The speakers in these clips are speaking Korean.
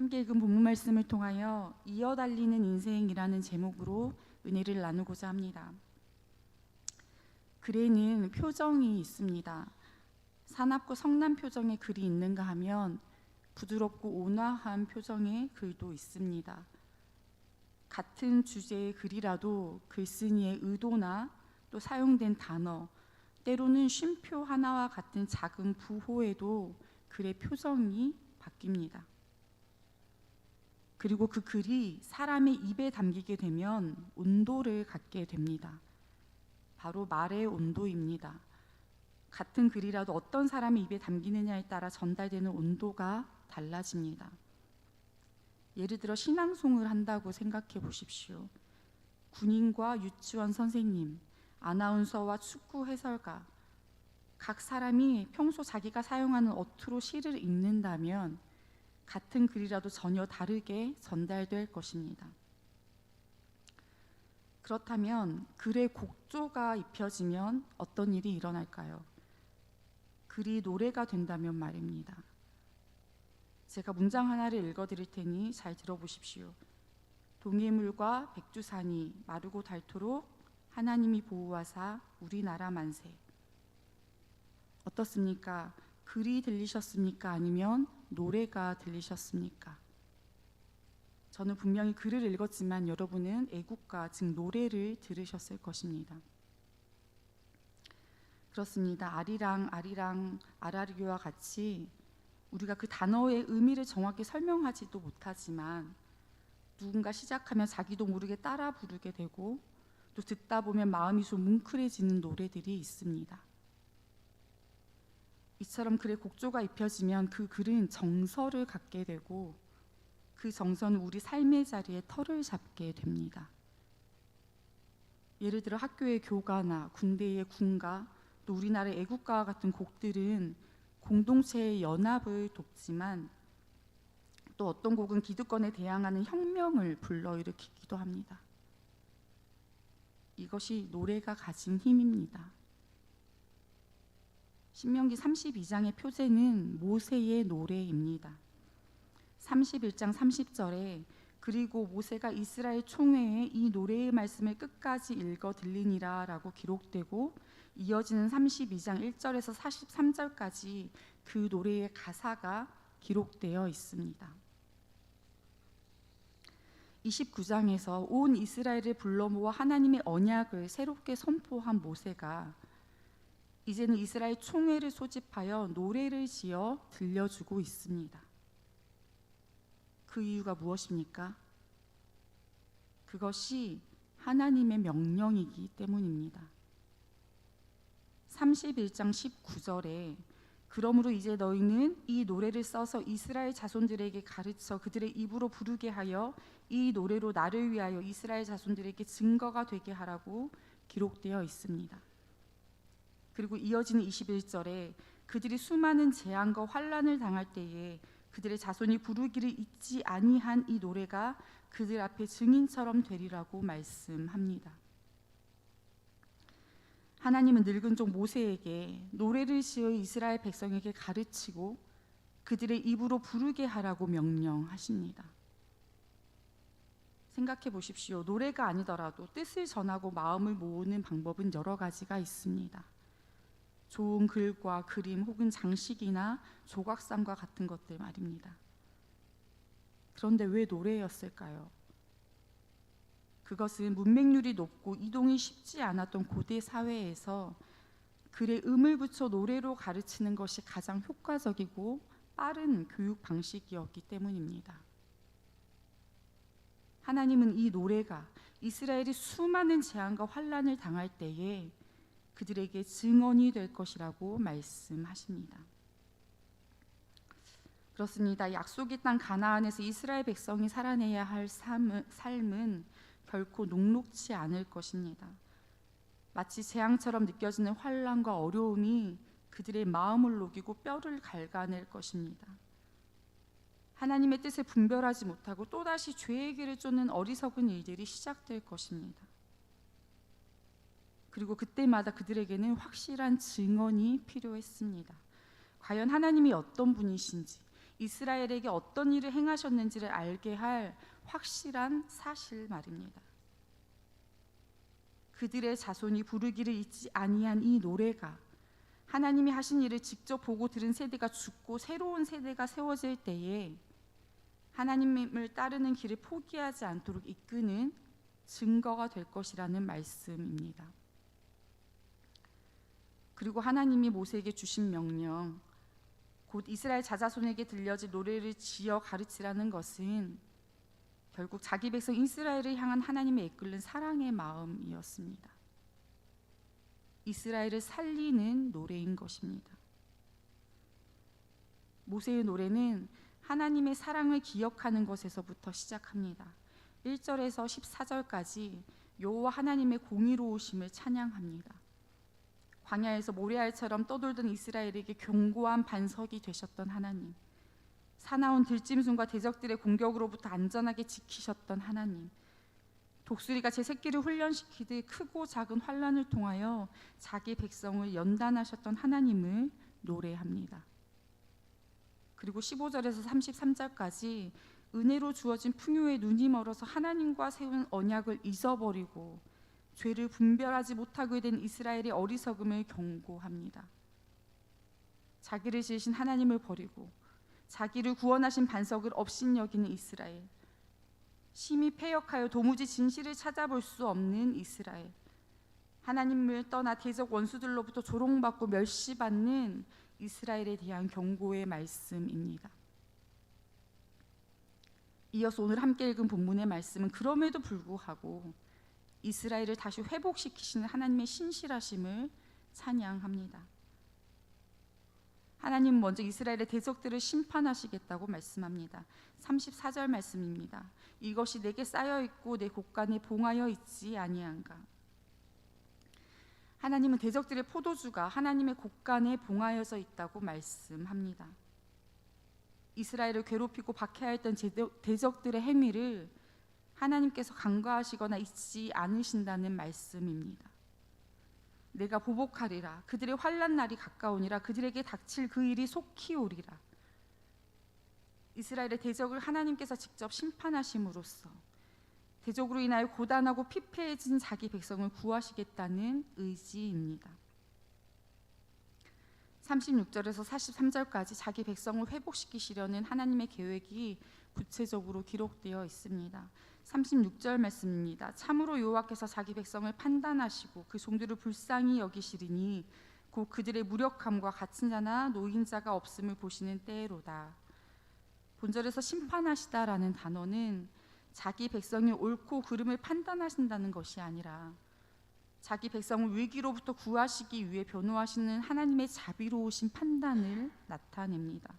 함께 읽은 본문 말씀을 통하여 이어달리는 인생이라는 제목으로 은혜를 나누고자 합니다. 글에는 표정이 있습니다. 사납고 성난 표정의 글이 있는가 하면 부드럽고 온화한 표정의 글도 있습니다. 같은 주제의 글이라도 글쓴이의 의도나 또 사용된 단어, 때로는 쉼표 하나와 같은 작은 부호에도 글의 표정이 바뀝니다. 그리고 그 글이 사람의 입에 담기게 되면 온도를 갖게 됩니다. 바로 말의 온도입니다. 같은 글이라도 어떤 사람의 입에 담기느냐에 따라 전달되는 온도가 달라집니다. 예를 들어 신앙송을 한다고 생각해 보십시오. 군인과 유치원 선생님, 아나운서와 축구 해설가, 각 사람이 평소 자기가 사용하는 어투로 시를 읽는다면 같은 글이라도 전혀 다르게 전달될 것입니다. 그렇다면 글에 곡조가 입혀지면 어떤 일이 일어날까요? 글이 노래가 된다면 말입니다. 제가 문장 하나를 읽어드릴 테니 잘 들어보십시오. 동해물과 백두산이 마르고 닳도록 하나님이 보호하사 우리나라 만세. 어떻습니까? 글이 들리셨습니까? 아니면 노래가 들리셨습니까? 저는 분명히 글을 읽었지만 여러분은 애국가, 즉 노래를 들으셨을 것입니다. 그렇습니다. 아리랑, 아리랑, 아라리교와 같이 우리가 그 단어의 의미를 정확히 설명하지도 못하지만 누군가 시작하면 자기도 모르게 따라 부르게 되고 또 듣다 보면 마음이 좀 뭉클해지는 노래들이 있습니다. 이처럼 글에 곡조가 입혀지면 그 글은 정서를 갖게 되고 그 정서는 우리 삶의 자리에 털을 잡게 됩니다. 예를 들어 학교의 교가나 군대의 군가, 또 우리나라의 애국가와 같은 곡들은 공동체의 연합을 돕지만 또 어떤 곡은 기득권에 대항하는 혁명을 불러일으키기도 합니다. 이것이 노래가 가진 힘입니다. 신명기 32장의 표제는 모세의 노래입니다. 31장 30절에 그리고 모세가 이스라엘 총회에 이 노래의 말씀을 끝까지 읽어 들리니라 라고 기록되고 이어지는 32장 1절에서 43절까지 그 노래의 가사가 기록되어 있습니다. 29장에서 온 이스라엘을 불러 모아 하나님의 언약을 새롭게 선포한 모세가 이제는 이스라엘 총회를 소집하여 노래를 지어 들려주고 있습니다. 그 이유가 무엇입니까? 그것이 하나님의 명령이기 때문입니다. 31장 19절에 그러므로 이제 너희는 이 노래를 써서 이스라엘 자손들에게 가르쳐 그들의 입으로 부르게 하여 이 노래로 나를 위하여 이스라엘 자손들에게 증거가 되게 하라고 기록되어 있습니다. 그리고 이어지는 21절에 그들이 수많은 재앙과 환난을 당할 때에 그들의 자손이 부르기를 잊지 아니한 이 노래가 그들 앞에 증인처럼 되리라고 말씀합니다. 하나님은 늙은 종 모세에게 노래를 지어 이스라엘 백성에게 가르치고 그들의 입으로 부르게 하라고 명령하십니다. 생각해 보십시오. 노래가 아니더라도 뜻을 전하고 마음을 모으는 방법은 여러 가지가 있습니다. 좋은 글과 그림 혹은 장식이나 조각상과 같은 것들 말입니다. 그런데 왜 노래였을까요? 그것은 문맹률이 높고 이동이 쉽지 않았던 고대 사회에서 글에 음을 붙여 노래로 가르치는 것이 가장 효과적이고 빠른 교육 방식이었기 때문입니다. 하나님은 이 노래가 이스라엘이 수많은 재앙과 환난을 당할 때에 그들에게 증언이 될 것이라고 말씀하십니다. 그렇습니다. 약속의 땅 가나안에서 이스라엘 백성이 살아내야 할 삶은 결코 녹록지 않을 것입니다. 마치 재앙처럼 느껴지는 환난과 어려움이 그들의 마음을 녹이고 뼈를 갉아낼 것입니다. 하나님의 뜻을 분별하지 못하고 또다시 죄의 길을 쫓는 어리석은 일들이 시작될 것입니다. 그리고 그때마다 그들에게는 확실한 증언이 필요했습니다. 과연 하나님이 어떤 분이신지, 이스라엘에게 어떤 일을 행하셨는지를 알게 할 확실한 사실 말입니다. 그들의 자손이 부르기를 잊지 아니한 이 노래가 하나님이 하신 일을 직접 보고 들은 세대가 죽고 새로운 세대가 세워질 때에 하나님을 따르는 길을 포기하지 않도록 이끄는 증거가 될 것이라는 말씀입니다. 그리고 하나님이 모세에게 주신 명령, 곧 이스라엘 자손에게 들려질 노래를 지어 가르치라는 것은 결국 자기 백성 이스라엘을 향한 하나님의 이끌는 사랑의 마음이었습니다. 이스라엘을 살리는 노래인 것입니다. 모세의 노래는 하나님의 사랑을 기억하는 것에서부터 시작합니다. 1절에서 14절까지 여호와 하나님의 공의로우심을 찬양합니다. 광야에서 모래알처럼 떠돌던 이스라엘에게 견고한 반석이 되셨던 하나님, 사나운 들짐승과 대적들의 공격으로부터 안전하게 지키셨던 하나님, 독수리가 제 새끼를 훈련시키듯 크고 작은 환난을 통하여 자기 백성을 연단하셨던 하나님을 노래합니다. 그리고 15절에서 33절까지 은혜로 주어진 풍요에 눈이 멀어서 하나님과 세운 언약을 잊어버리고 죄를 분별하지 못하게 된 이스라엘의 어리석음을 경고합니다. 자기를 지으신 하나님을 버리고 자기를 구원하신 반석을 업신여기는 이스라엘, 심히 패역하여 도무지 진실을 찾아볼 수 없는 이스라엘, 하나님을 떠나 대적 원수들로부터 조롱받고 멸시받는 이스라엘에 대한 경고의 말씀입니다. 이어서 오늘 함께 읽은 본문의 말씀은 그럼에도 불구하고 이스라엘을 다시 회복시키시는 하나님의 신실하심을 찬양합니다. 하나님은 먼저 이스라엘의 대적들을 심판하시겠다고 말씀합니다. 34절 말씀입니다. 이것이 내게 쌓여 있고 내 곳간에 봉하여 있지 아니한가. 하나님은 대적들의 포도주가 하나님의 곳간에 봉하여져 있다고 말씀합니다. 이스라엘을 괴롭히고 박해하였던 대적들의 행위를 하나님께서 간과하시거나 잊지 않으신다는 말씀입니다. 내가 보복하리라. 그들의 환난 날이 가까우니라. 그들에게 닥칠 그 일이 속히 오리라. 이스라엘의 대적을 하나님께서 직접 심판하심으로써 대적으로 인하여 고단하고 피폐해진 자기 백성을 구하시겠다는 의지입니다. 36절에서 43절까지 자기 백성을 회복시키시려는 하나님의 계획이 구체적으로 기록되어 있습니다. 36절 말씀입니다. 참으로 여호와께서 자기 백성을 판단하시고 그 종들을 불쌍히 여기시리니 곧 그들의 무력함과 갇힌 자나 노인자가 없음을 보시는 때로다. 본절에서 심판하시다라는 단어는 자기 백성이 옳고 그름을 판단하신다는 것이 아니라 자기 백성을 위기로부터 구하시기 위해 변호하시는 하나님의 자비로우신 판단을 나타냅니다.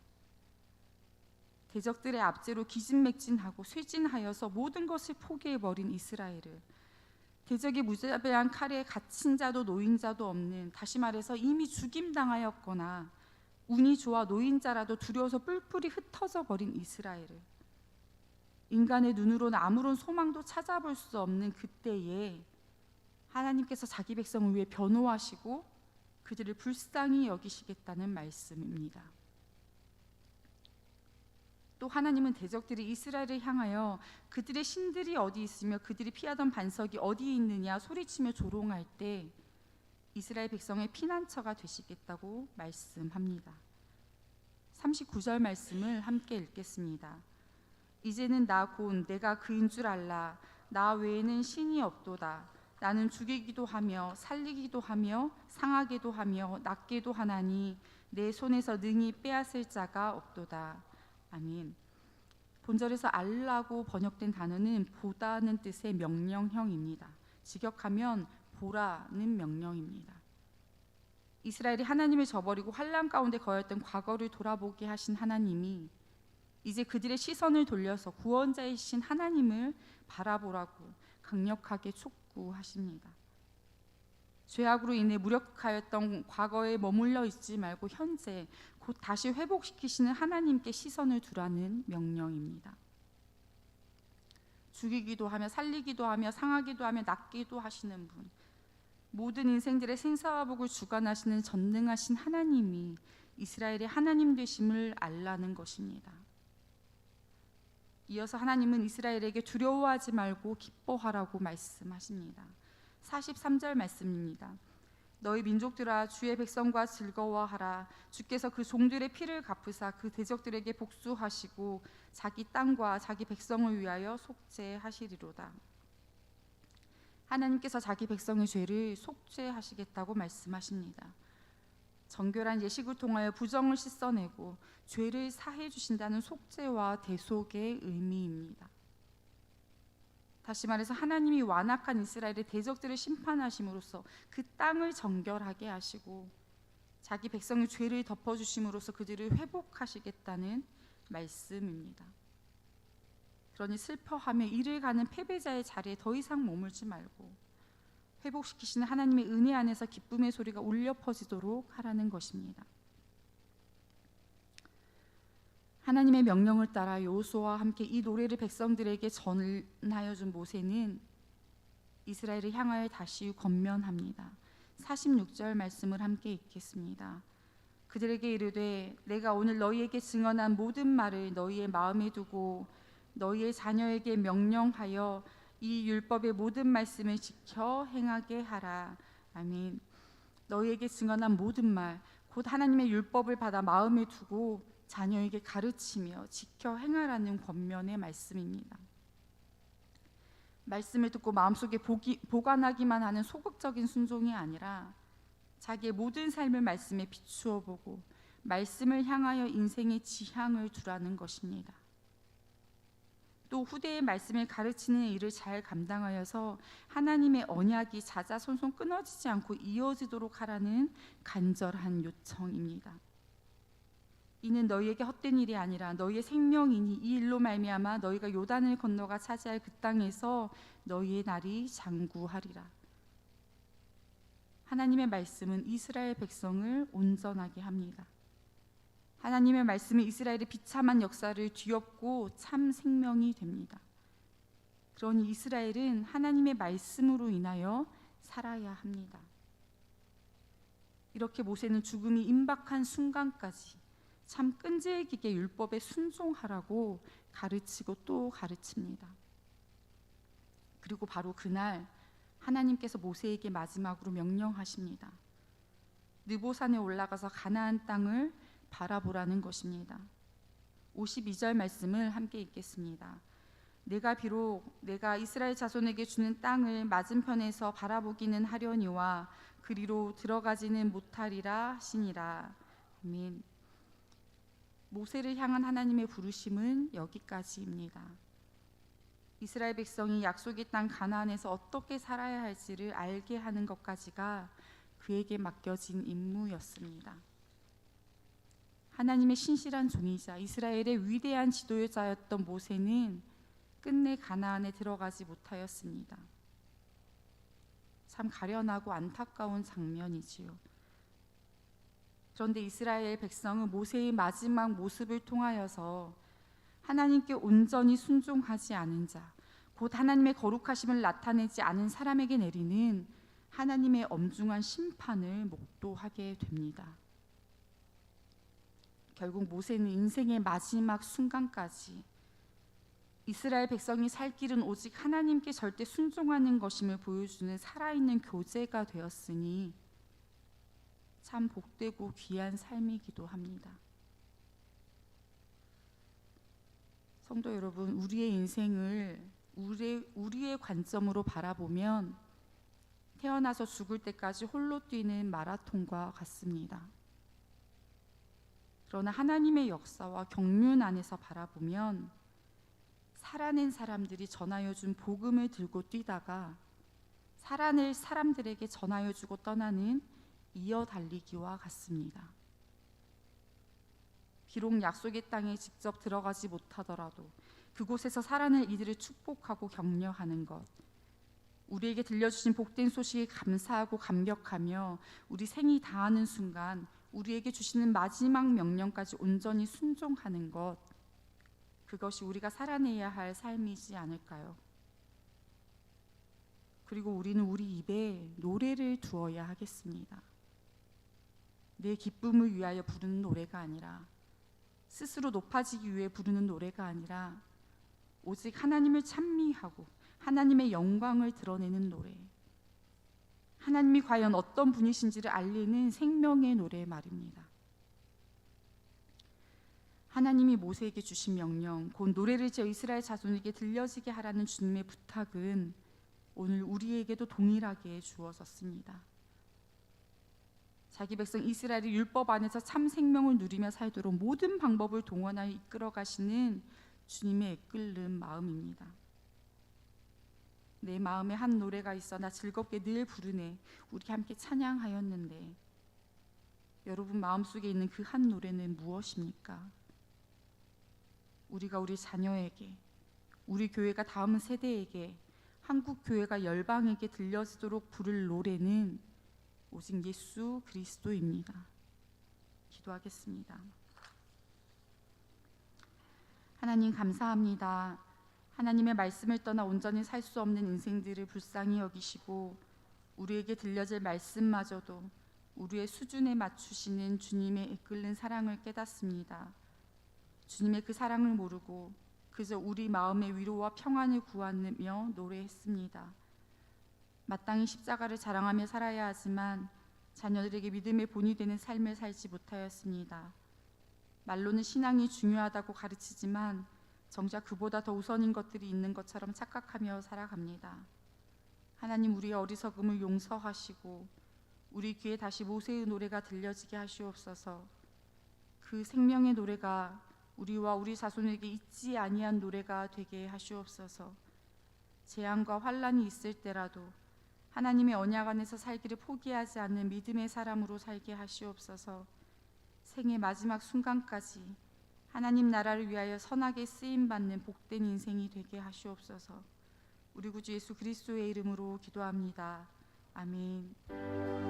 대적들의 압제로 기진맥진하고 쇠진하여서 모든 것을 포기해버린 이스라엘을 대적의 무자비한 칼에 갇힌 자도 노인자도 없는, 다시 말해서 이미 죽임당하였거나 운이 좋아 노인자라도 두려워서 뿔뿔이 흩어져 버린 이스라엘을 인간의 눈으로는 아무런 소망도 찾아볼 수 없는 그때에 하나님께서 자기 백성을 위해 변호하시고 그들을 불쌍히 여기시겠다는 말씀입니다. 또 하나님은 대적들이 이스라엘을 향하여 그들의 신들이 어디 있으며 그들이 피하던 반석이 어디에 있느냐 소리치며 조롱할 때 이스라엘 백성의 피난처가 되시겠다고 말씀합니다. 39절 말씀을 함께 읽겠습니다. 이제는 나 곧 내가 그인 줄 알라. 나 외에는 신이 없도다. 나는 죽이기도 하며 살리기도 하며 상하게도 하며 낫게도 하나니 내 손에서 능히 빼앗을 자가 없도다. 아멘. 본절에서 알라고 번역된 단어는 보다는 뜻의 명령형입니다. 직역하면 보라는 명령입니다. 이스라엘이 하나님을 저버리고 환난 가운데 거했던 과거를 돌아보게 하신 하나님이 이제 그들의 시선을 돌려서 구원자이신 하나님을 바라보라고 강력하게 촉구하십니다. 죄악으로 인해 무력하였던 과거에 머물러 있지 말고 현재 곧 다시 회복시키시는 하나님께 시선을 두라는 명령입니다. 죽이기도 하며 살리기도 하며 상하기도 하며 낫기도 하시는 분, 모든 인생들의 생사화복을 주관하시는 전능하신 하나님이 이스라엘의 하나님 되심을 알라는 것입니다. 이어서 하나님은 이스라엘에게 두려워하지 말고 기뻐하라고 말씀하십니다. 43절 말씀입니다. 너희 민족들아 주의 백성과 즐거워하라. 주께서 그 종들의 피를 갚으사 그 대적들에게 복수하시고 자기 땅과 자기 백성을 위하여 속죄하시리로다. 하나님께서 자기 백성의 죄를 속죄하시겠다고 말씀하십니다. 정결한 예식을 통하여 부정을 씻어내고 죄를 사해 주신다는 속죄와 대속의 의미입니다. 다시 말해서 하나님이 완악한 이스라엘의 대적들을 심판하심으로써 그 땅을 정결하게 하시고 자기 백성의 죄를 덮어주심으로써 그들을 회복하시겠다는 말씀입니다. 그러니 슬퍼하며 이를 가는 패배자의 자리에 더 이상 머물지 말고 회복시키시는 하나님의 은혜 안에서 기쁨의 소리가 울려 퍼지도록 하라는 것입니다. 하나님의 명령을 따라 여호수아와 함께 이 노래를 백성들에게 전하여 준 모세는 이스라엘을 향하여 다시 권면합니다. 46절 말씀을 함께 읽겠습니다. 그들에게 이르되 내가 오늘 너희에게 증언한 모든 말을 너희의 마음에 두고 너희의 자녀에게 명령하여 이 율법의 모든 말씀을 지켜 행하게 하라. 아멘. 너희에게 증언한 모든 말, 곧 하나님의 율법을 받아 마음에 두고 자녀에게 가르치며 지켜 행하라는 권면의 말씀입니다. 말씀을 듣고 마음속에 보관하기만 하는 소극적인 순종이 아니라 자기의 모든 삶을 말씀에 비추어 보고 말씀을 향하여 인생의 지향을 두라는 것입니다. 또 후대의 말씀을 가르치는 일을 잘 감당하여서 하나님의 언약이 자자손손 끊어지지 않고 이어지도록 하라는 간절한 요청입니다. 이는 너희에게 헛된 일이 아니라 너희의 생명이니 이 일로 말미암아 너희가 요단을 건너가 차지할 그 땅에서 너희의 날이 장구하리라. 하나님의 말씀은 이스라엘 백성을 온전하게 합니다. 하나님의 말씀은 이스라엘의 비참한 역사를 뒤엎고 참 생명이 됩니다. 그러니 이스라엘은 하나님의 말씀으로 인하여 살아야 합니다. 이렇게 모세는 죽음이 임박한 순간까지 참 끈질기게 율법에 순종하라고 가르치고 또 가르칩니다. 그리고 바로 그날 하나님께서 모세에게 마지막으로 명령하십니다. 느보산에 올라가서 가나안 땅을 바라보라는 것입니다. 52절 말씀을 함께 읽겠습니다. 내가 이스라엘 자손에게 주는 땅을 맞은편에서 바라보기는 하려니와 그리로 들어가지는 못하리라 하시니라. 아멘. 모세를 향한 하나님의 부르심은 여기까지입니다. 이스라엘 백성이 약속의 땅 가나안에서 어떻게 살아야 할지를 알게 하는 것까지가 그에게 맡겨진 임무였습니다. 하나님의 신실한 종이자 이스라엘의 위대한 지도자였던 모세는 끝내 가나안에 들어가지 못하였습니다. 참 가련하고 안타까운 장면이지요. 그런데 이스라엘 백성은 모세의 마지막 모습을 통하여서 하나님께 온전히 순종하지 않은 자, 곧 하나님의 거룩하심을 나타내지 않은 사람에게 내리는 하나님의 엄중한 심판을 목도하게 됩니다. 결국 모세는 인생의 마지막 순간까지 이스라엘 백성이 살 길은 오직 하나님께 절대 순종하는 것임을 보여주는 살아있는 교재가 되었으니 참 복되고 귀한 삶이기도 합니다. 성도 여러분, 우리의 인생을 우리의 관점으로 바라보면 태어나서 죽을 때까지 홀로 뛰는 마라톤과 같습니다. 그러나 하나님의 역사와 경륜 안에서 바라보면 살아낸 사람들이 전하여 준 복음을 들고 뛰다가 살아낼 사람들에게 전하여 주고 떠나는 이어 달리기와 같습니다. 비록 약속의 땅에 직접 들어가지 못하더라도 그곳에서 살아낼 이들을 축복하고 격려하는 것, 우리에게 들려주신 복된 소식에 감사하고 감격하며 우리 생이 다하는 순간 우리에게 주시는 마지막 명령까지 온전히 순종하는 것, 그것이 우리가 살아내야 할 삶이지 않을까요? 그리고 우리는 우리 입에 노래를 두어야 하겠습니다. 내 기쁨을 위하여 부르는 노래가 아니라, 스스로 높아지기 위해 부르는 노래가 아니라, 오직 하나님을 찬미하고 하나님의 영광을 드러내는 노래, 하나님이 과연 어떤 분이신지를 알리는 생명의 노래 말입니다. 하나님이 모세에게 주신 명령, 곧 노래를 지어 이스라엘 자손에게 들려지게 하라는 주님의 부탁은 오늘 우리에게도 동일하게 주어졌습니다. 자기 백성 이스라엘이 율법 안에서 참 생명을 누리며 살도록 모든 방법을 동원하여 이끌어 가시는 주님의 이끌는 마음입니다. 내 마음에 한 노래가 있어 나 즐겁게 늘 부르네, 우리 함께 찬양하였는데, 여러분 마음속에 있는 그 한 노래는 무엇입니까? 우리가 우리 자녀에게, 우리 교회가 다음 세대에게, 한국 교회가 열방에게 들려지도록 부를 노래는 오직 예수 그리스도입니다. 기도하겠습니다. 하나님 감사합니다. 하나님의 말씀을 떠나 온전히 살 수 없는 인생들을 불쌍히 여기시고 우리에게 들려질 말씀마저도 우리의 수준에 맞추시는 주님의 이끌는 사랑을 깨닫습니다. 주님의 그 사랑을 모르고 그저 우리 마음의 위로와 평안을 구하며 노래했습니다. 마땅히 십자가를 자랑하며 살아야 하지만 자녀들에게 믿음의 본이 되는 삶을 살지 못하였습니다. 말로는 신앙이 중요하다고 가르치지만 정작 그보다 더 우선인 것들이 있는 것처럼 착각하며 살아갑니다. 하나님, 우리의 어리석음을 용서하시고 우리 귀에 다시 모세의 노래가 들려지게 하시옵소서. 그 생명의 노래가 우리와 우리 자손에게 잊지 아니한 노래가 되게 하시옵소서. 재앙과 환난이 있을 때라도 하나님의 언약 안에서 살기를 포기하지 않는 믿음의 사람으로 살게 하시옵소서. 생의 마지막 순간까지 하나님 나라를 위하여 선하게 쓰임받는 복된 인생이 되게 하시옵소서. 우리 구주 예수 그리스도의 이름으로 기도합니다. 아멘.